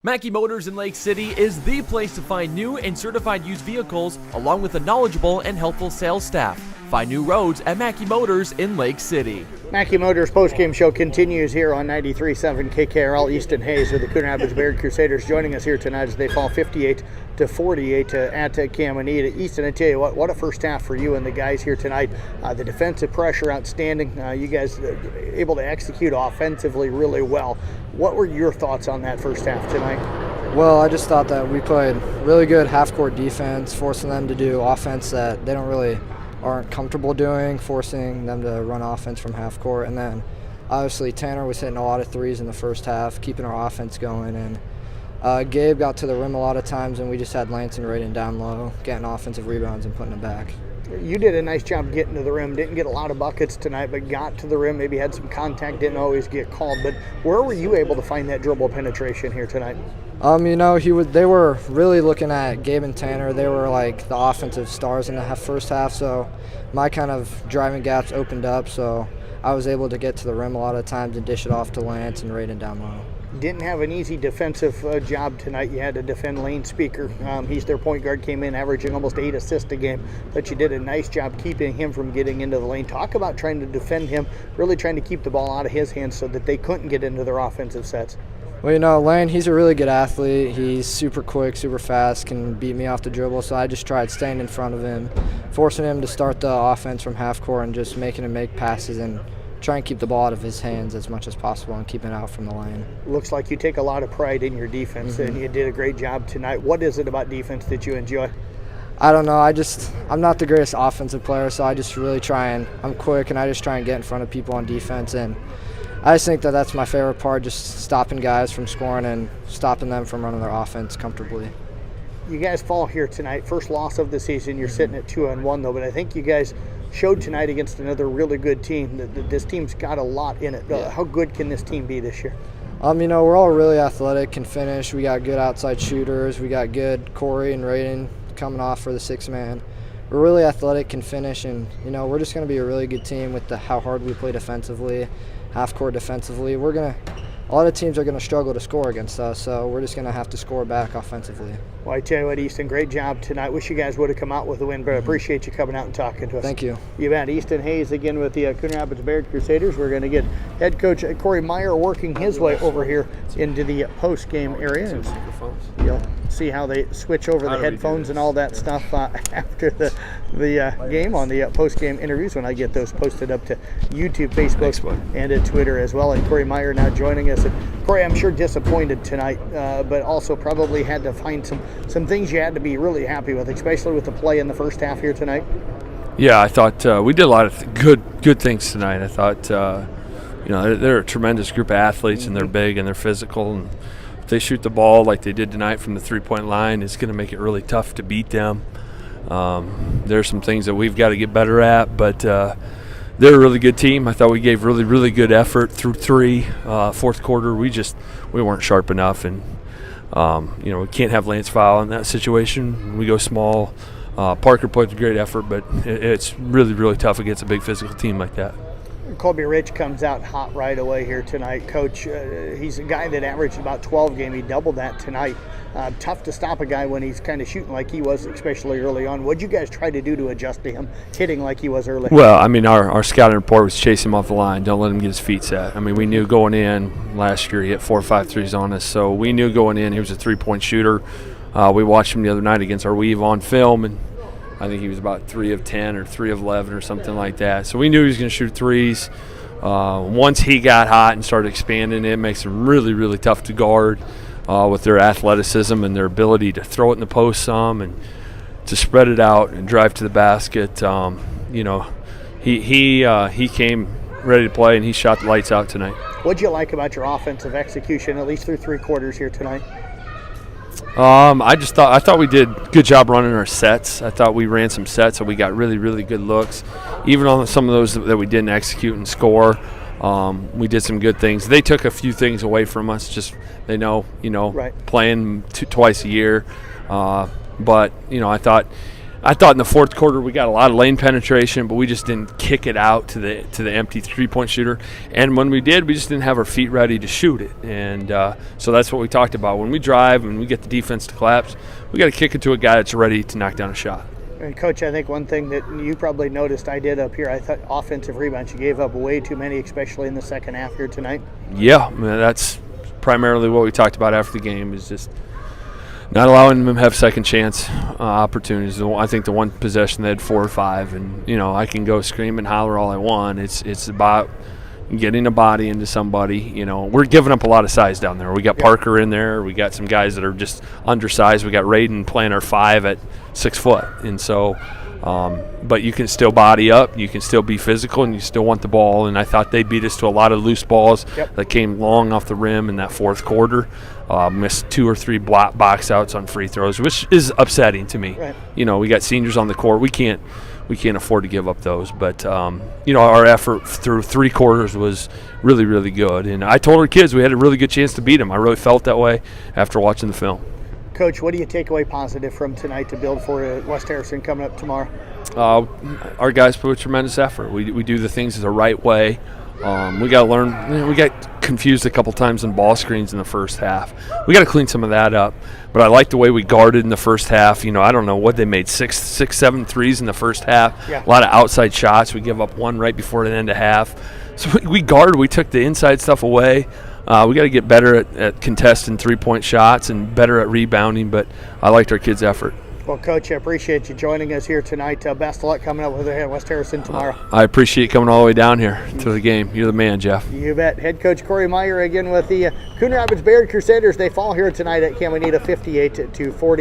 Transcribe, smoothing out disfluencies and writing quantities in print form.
Mackey Motors in Lake City is the place to find new and certified used vehicles, along with a knowledgeable and helpful sales staff. Find new roads at Mackey Motors in Lake City. Mackey Motors postgame show continues here on 93.7 KKRL. Easton Hays with the Coon Rapids Bayard Crusaders joining us here tonight as they fall 58-48 at Camanita. Easton, I tell you what a first half for you and the guys here tonight. The defensive pressure outstanding. You guys able to execute offensively really well. What were your thoughts on that first half tonight? Well, I just thought that we played really good half-court defense, forcing them to do offense that they aren't comfortable doing, forcing them to run offense from half court. And then obviously Tanner was hitting a lot of threes in the first half, keeping our offense going. And Gabe got to the rim a lot of times, and we just had Lance and Raiden down low, getting offensive rebounds and putting them back. You did a nice job getting to the rim. Didn't get a lot of buckets tonight, but got to the rim, maybe had some contact, didn't always get called. But where were you able to find that dribble penetration here tonight? They were really looking at Gabe and Tanner. They were like the offensive stars in the first half, so my kind of driving gaps opened up, so I was able to get to the rim a lot of times and dish it off to Lance and Raiden down low. Didn't have an easy defensive job tonight. You had to defend Lane Speaker. He's their point guard, came in averaging almost 8 assists a game, but you did a nice job keeping him from getting into the lane. Talk about trying to defend him, really trying to keep the ball out of his hands so that they couldn't get into their offensive sets. Well, Lane, he's a really good athlete. He's super quick, super fast, can beat me off the dribble, so I just tried staying in front of him, forcing him to start the offense from half court and just making him make passes and try and keep the ball out of his hands as much as possible and keeping it out from the lane. Looks like you take a lot of pride in your defense, and you did a great job tonight. What is it about defense that you enjoy? I don't know. I'm not the greatest offensive player, so I just really I'm quick, and I just try and get in front of people on defense, and I just think that that's my favorite part, just stopping guys from scoring and stopping them from running their offense comfortably. You guys fall here tonight. First loss of the season. You're sitting at 2-1, though, but I think you guys showed tonight against another really good team that this team's got a lot in it. How good can this team be this year? We're all really athletic, can finish. We got good outside shooters. We got good Cory and Raiden coming off for the six-man. We're really athletic, can finish, and we're just going to be a really good team with how hard we play defensively, half-court defensively. A lot of teams are going to struggle to score against us, so we're just going to have to score back offensively. Well, I tell you what, Easton, great job tonight. Wish you guys would have come out with a win, but I appreciate you coming out and talking to us. Thank you. You bet. Easton Hays again with the Coon Rapids Bayard Crusaders. We're going to get head coach Cory Meyer working his way over here into the post-game area. You'll see how they switch over the headphones and all that stuff after the game on the post-game interviews when I get those posted up to YouTube, Facebook, and Twitter as well. And Cory Meyer now joining us. And Cory, I'm sure disappointed tonight, but also probably had to find some things you had to be really happy with, especially with the play in the first half here tonight. Yeah, I thought we did a lot of good things tonight. I thought they're a tremendous group of athletes, and they're big and they're physical, and if they shoot the ball like they did tonight from the three-point line, it's going to make it really tough to beat them. There's some things that we've got to get better at, but they're a really good team. I thought we gave really good effort through fourth quarter. We weren't sharp enough, and we can't have Lance foul in that situation. We go small. Parker put a great effort, but it's really tough against a big physical team like that. Colby Rich comes out hot right away here tonight. Coach, he's a guy that averaged about 12 a game. He doubled that tonight. Tough to stop a guy when he's kind of shooting like he was, especially early on. What'd you guys try to do to adjust to him hitting like he was early? Well, our scouting report was chase him off the line. Don't let him get his feet set. We knew going in last year he hit 4 or 5 threes on us, so we knew going in he was a three-point shooter. We watched him the other night against our Weave on film, and I think he was about 3 of 10 or 3 of 11 or something like that. So we knew he was going to shoot threes. Once he got hot and started expanding, it makes him really tough to guard with their athleticism and their ability to throw it in the post some and to spread it out and drive to the basket. He came ready to play, and he shot the lights out tonight. What'd you like about your offensive execution, at least through 3 quarters here tonight? I thought we did a good job running our sets. I thought we ran some sets, so we got really good looks. Even on some of those that we didn't execute and score, we did some good things. They took a few things away from us. Just they know, right. Playing twice a year. But I thought I thought in the fourth quarter we got a lot of lane penetration, but we just didn't kick it out to the empty three-point shooter. And when we did, we just didn't have our feet ready to shoot it. And so that's what we talked about. When we drive and we get the defense to collapse, we got to kick it to a guy that's ready to knock down a shot. And Coach, I think one thing that you probably noticed I did up here, I thought offensive rebounds, you gave up way too many, especially in the second half here tonight. Yeah, that's primarily what we talked about after the game, is just not allowing them to have second chance opportunities. I think the one possession they had 4 or 5, and I can go scream and holler all I want. It's about getting a body into somebody. We're giving up a lot of size down there. We got Parker in there. We got some guys that are just undersized. We got Raiden playing our 5 at 6 foot, and so. But you can still body up, you can still be physical, and you still want the ball. And I thought they beat us to a lot of loose balls that came long off the rim in that fourth quarter. Missed 2 or 3 box outs on free throws, which is upsetting to me. Right. We got seniors on the court. We can't afford to give up those. But our effort through 3 quarters was really, really good. And I told our kids we had a really good chance to beat them. I really felt that way after watching the film. Coach, what do you take away positive from tonight to build for West Harrison coming up tomorrow? Our guys put a tremendous effort. We do the things the right way. We got to learn. We got confused a couple times in ball screens in the first half. We got to clean some of that up. But I like the way we guarded in the first half. I don't know what they made, 6, 7 threes in the first half. Yeah. A lot of outside shots. We give up 1 right before the end of half. So we guarded. We took the inside stuff away. We got to get better at contesting 3-point shots and better at rebounding, but I liked our kids' effort. Well, Coach, I appreciate you joining us here tonight. Best of luck coming up with West Harrison tomorrow. I appreciate coming all the way down here to the game. You're the man, Jeff. You bet. Head coach Cory Meyer again with the Coon Rapids Bayard Crusaders. They fall here tonight at Caminita 58-40.